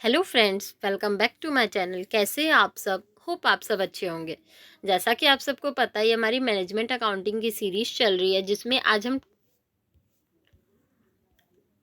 Hello friends, welcome back to my channel. कैसे हैं आप सब? होप आप सब अच्छे होंगे। जैसा कि आप सबको पता है, हमारी मैनेजमेंट अकाउंटिंग की सीरीज चल रही है, जिसमें आज हम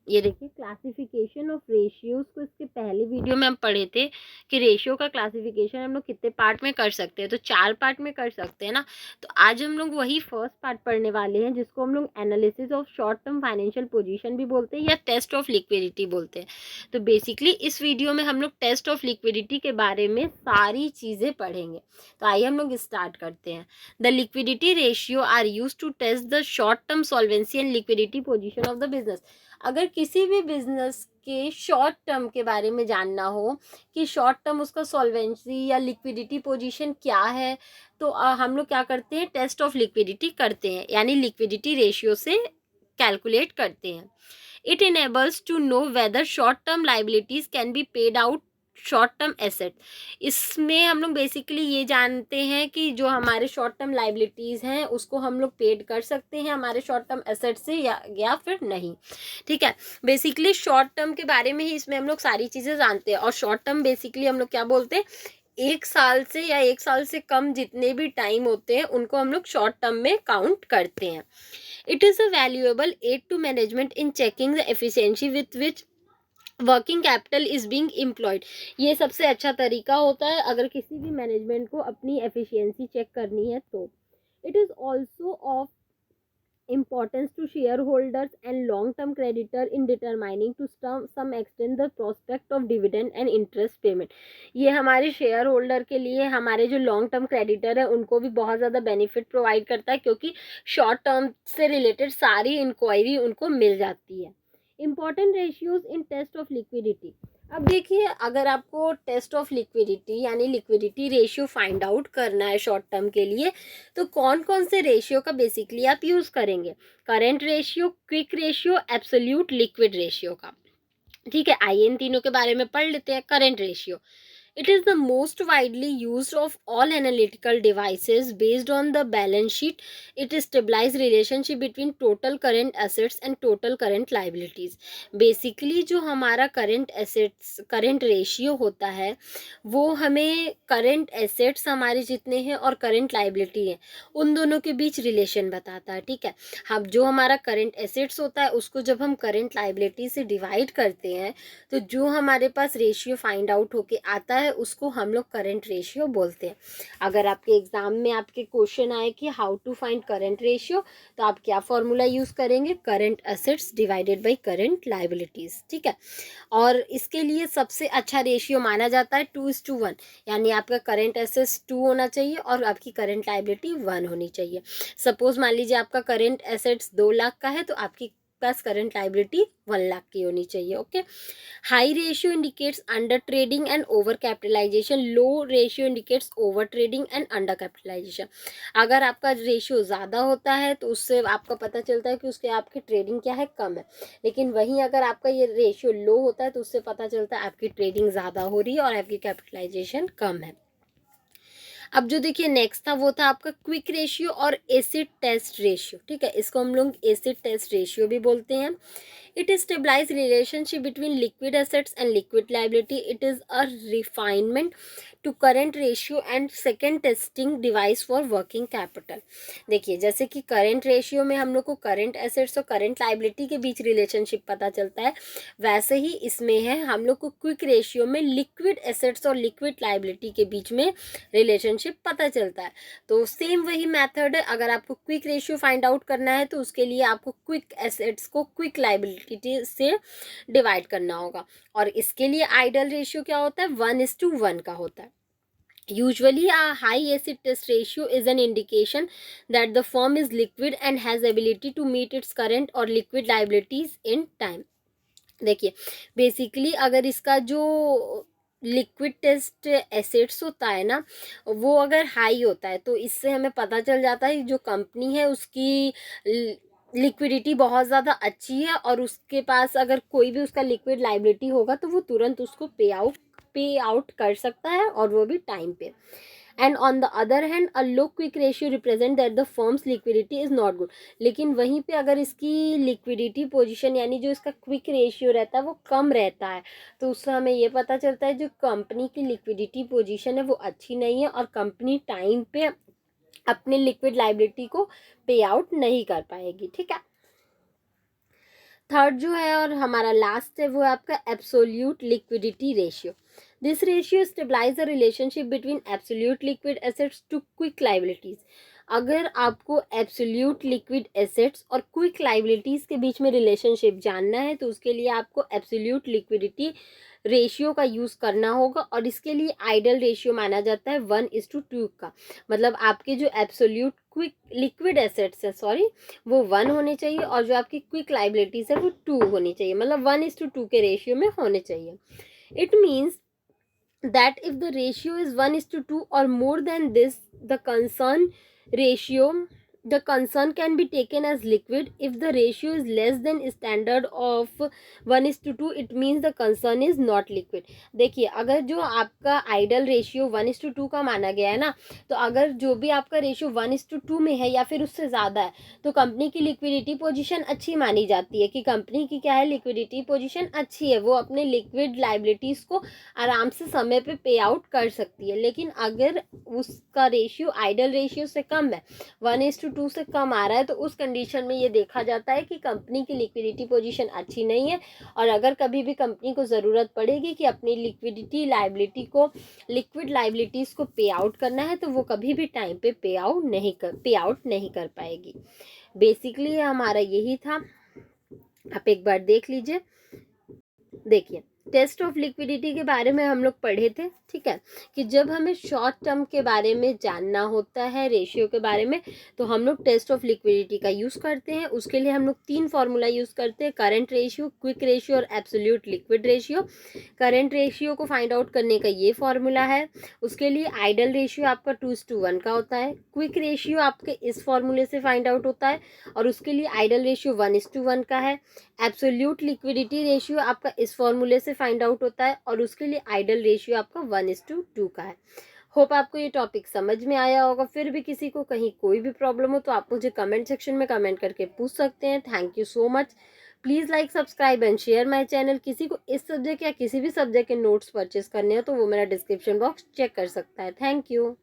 ये देखिए क्लासिफिकेशन ऑफ रेशियोज को इसके पहले वीडियो में हम पढ़े थे कि रेशियो का क्लासिफिकेशन हम लोग कितने पार्ट में कर सकते हैं। तो 4 पार्ट में कर सकते हैं ना। तो आज हम लोग वही फर्स्ट पार्ट पढ़ने वाले हैं, जिसको हम लोग analysis of short term financial position भी बोलते हैं या टेस्ट ऑफ लिक्विडिटी बोलते हैं। तो बेसिकली इस वीडियो में हम लोग टेस्ट ऑफ लिक्विडिटी के बारे में सारी चीज़ें पढ़ेंगे। तो आइए हम लोग स्टार्ट करते हैं। The liquidity ratio are use to test the short term solvency and liquidity position of the business. अगर किसी भी बिजनेस के शॉर्ट टर्म के बारे में जानना हो कि शॉर्ट टर्म उसका सॉल्वेंसी या लिक्विडिटी पोजीशन क्या है, तो हम लोग क्या करते हैं, टेस्ट ऑफ लिक्विडिटी करते हैं, यानी लिक्विडिटी रेशियो से कैलकुलेट करते हैं। It enables to know whether short term liabilities can be paid out short term asset. इसमें हम लोग बेसिकली ये जानते हैं कि जो हमारे शॉर्ट टर्म लाइबिलिटीज़ हैं उसको हम लोग पेड कर सकते हैं हमारे शॉर्ट टर्म एसेट से या फिर नहीं। ठीक है, बेसिकली शॉर्ट टर्म के बारे में ही इसमें हम लोग सारी चीज़ें जानते हैं। और शॉर्ट टर्म बेसिकली हम लोग क्या बोलते हैं, 1 साल से या 1 साल से कम जितने भी टाइम होते हैं उनको हम लोग शॉर्ट टर्म में काउंट करते हैं। It is a valuable aid to management in checking the efficiency with which working capital is being employed. ये सबसे अच्छा तरीका होता है अगर किसी भी मैनेजमेंट को अपनी एफिशिएंसी चेक करनी है तो। It is also of importance to shareholders and long term creditor in determining to some extent the prospect of dividend and interest payment। ये हमारे शेयर होल्डर के लिए, हमारे जो लॉन्ग टर्म क्रेडिटर है उनको भी बहुत ज़्यादा बेनिफिट प्रोवाइड करता है, क्योंकि शॉर्ट टर्म से रिलेटेड सारी इंक्वायरी उनको मिल जाती है। Important ratios in test of liquidity. अब देखिए, अगर आपको टेस्ट ऑफ लिक्विडिटी यानी लिक्विडिटी रेशियो फाइंड आउट करना है शॉर्ट टर्म के लिए, तो कौन कौन से रेशियो का बेसिकली आप यूज़ करेंगे? Current ratio, quick ratio, absolute liquid ratio का। ठीक है, आइए इन तीनों के बारे में पढ़ लेते हैं। Current ratio, it is the most widely used of all analytical devices based on the balance sheet. It stabilizes relationship between total current assets and total current liabilities. Basically जो हमारा current assets current ratio होता है वो हमें current assets हमारे जितने हैं और current liability है उन दोनों के बीच relation बताता है। ठीक है, हम जो हमारा current assets होता है उसको जब हम current liability से divide करते हैं तो जो हमारे पास रेशियो फाइंड आउट होके आता है उसको हम लोग करंट रेशियो बोलते हैं। अगर आपके एग्जाम में आपके क्वेश्चन आए कि how to find current ratio, तो आप क्या फॉर्मूला यूज़ करेंगे? Current assets divided by current liabilities. ठीक है, और इसके लिए सबसे अच्छा रेशियो माना जाता है 2:1, यानी आपका करंट एसेट्स 2 होना चाहिए और आपकी करंट लाइबिलिटी 1 होनी चाहिए। सपोज मान लीजिए आपका करंट एसेट्स 2 लाख का है तो आपकी पास करंट लाइबिलिटी 1 लाख की होनी चाहिए। Okay, high ratio indicates under trading and over capitalisation, low ratio indicates over trading and under capitalisation. अगर आपका रेशियो ज़्यादा होता है तो उससे आपका पता चलता है कि उसके आपकी ट्रेडिंग क्या है, कम है। लेकिन वहीं अगर आपका ये रेशियो लो होता है तो उससे पता चलता है आपकी ट्रेडिंग ज़्यादा हो रही है और आपकी कैपिटलाइजेशन कम है। अब जो देखिए नेक्स्ट था वो था आपका क्विक रेशियो और एसिड टेस्ट रेशियो। ठीक है, इसको हम लोग एसिड टेस्ट रेशियो भी बोलते हैं। It stabilizes relationship between liquid assets and liquid liability. It is a refinement to current ratio and second testing device for working capital. देखिए, जैसे कि करंट रेशियो में हम लोग को करंट एसेट्स और करंट लाइबिलिटी के बीच रिलेशनशिप पता चलता है, वैसे ही इसमें है हम लोग को क्विक रेशियो में लिक्विड एसेट्स और लिक्विड लाइबिलिटी के बीच में रिलेशनशिप पता चलता है। तो सेम वही मेथड है, अगर आपको क्विक रेशियो फाइंड आउट करना है तो उसके लिए आपको क्विक एसेट्स को क्विक लाइबिलिटी से डिवाइड करना होगा। और इसके लिए आइडल रेशियो क्या होता है? 1:1 का होता है। Usually, a high acid test ratio is an indication that the firm is liquid and has ability to meet its current or liquid liabilities in time. देखिए, बेसिकली अगर इसका जो लिक्विड टेस्ट एसेट्स होता है ना वो अगर हाई होता है तो इससे हमें पता चल जाता है जो कंपनी है उसकी लिक्विडिटी बहुत ज़्यादा अच्छी है और उसके पास अगर कोई भी उसका लिक्विड लाइबिलिटी होगा तो वो तुरंत उसको पे आउट कर सकता है और वो भी टाइम पे। And on the other hand a low quick ratio represent that the firms liquidity is not good. लेकिन वहीं पे अगर इसकी लिक्विडिटी पोजीशन यानी जो इसका क्विक रेशियो रहता है वो कम रहता है, तो उससे हमें ये पता चलता है जो कंपनी की लिक्विडिटी पोजीशन है वो अच्छी नहीं है और कंपनी टाइम पे अपने लिक्विड लाइबिलिटी को पे आउट नहीं कर पाएगी। ठीक है, थर्ड जो है और हमारा लास्ट है वो है आपका absolute liquidity ratio. This ratio stabilize the relationship between absolute liquid assets to quick liabilities. अगर आपको एब्सोल्यूट लिक्विड एसेट्स और क्विक लाइबिलिटीज के बीच में रिलेशनशिप जानना है तो उसके लिए आपको एब्सोल्यूट लिक्विडिटी रेशियो का यूज़ करना होगा और इसके लिए आइडल रेशियो माना जाता है 1:2 का। मतलब आपके जो एब्सोल्यूट क्विक लिक्विड एसेट्स है वो 1 होने चाहिए और जो आपकी क्विक लाइबिलिटीज है वो 2 होनी चाहिए, मतलब 1:2 के रेशियो में होने चाहिए। It means that if the ratio is 1:2 or more than this, the concern can be taken as liquid. If the ratio is less than standard of 1:2, it means the concern is not liquid. देखिए, अगर जो आपका idol ratio 1:2 का माना गया है ना, तो अगर जो भी आपका रेशियो 1:2 में है या फिर उससे ज़्यादा है तो कंपनी की लिक्विडिटी पोजीशन अच्छी मानी जाती है कि कंपनी की क्या है, लिक्विडिटी पोजीशन अच्छी है, वो अपने लिक्विड लाइबिलिटीज़ को आराम से समय पे आउट कर सकती है। लेकिन अगर उसका रेशियो आइडल रेशियो से कम है, 1:2 से कम आ रहा है, तो उस कंडीशन में ये देखा जाता है कि कंपनी की लिक्विडिटी पोजीशन अच्छी नहीं है और अगर कभी भी कंपनी को ज़रूरत पड़ेगी कि अपनी लिक्विडिटी लाइबिलिटी को लिक्विड लाइबिलिटीज़ को पे आउट करना है तो वो कभी भी टाइम पे पे आउट नहीं कर पाएगी। बेसिकली हमारा यही था, आप एक बार देख लीजिए। देखिए, टेस्ट ऑफ लिक्विडिटी के बारे में हम लोग पढ़े थे, ठीक है, कि जब हमें शॉर्ट टर्म के बारे में जानना होता है रेशियो के बारे में तो हम लोग टेस्ट ऑफ लिक्विडिटी का यूज़ करते हैं। उसके लिए हम लोग 3 फार्मूला यूज़ करते हैं, करंट रेशियो, क्विक रेशियो और absolute liquid ratio. Current ratio को फाइंड आउट करने का ये फार्मूला है। उसके लिए आइडल रेशियो आपका 2:1 का होता है, क्विक रेशियो आपके इस फार्मूले से फाइंड आउट होता है और उसके लिए आइडल रेशियो 1:1 का है। एब्सोल्यूट लिक्विडिटी रेशियो आपका इस फॉर्मूले से फाइंड आउट होता है और उसके लिए आइडल रेशियो आपका 1:2 का है। होप आपको ये टॉपिक समझ में आया होगा। फिर भी किसी को कहीं कोई भी प्रॉब्लम हो तो आप मुझे कमेंट सेक्शन में कमेंट करके पूछ सकते हैं। Thank you so much. Please like, subscribe and share my channel. किसी को इस सब्जेक्ट या किसी भी सब्जेक्ट के नोट्स परचेस करने हो तो वो मेरा डिस्क्रिप्शन बॉक्स चेक कर सकता है। Thank you.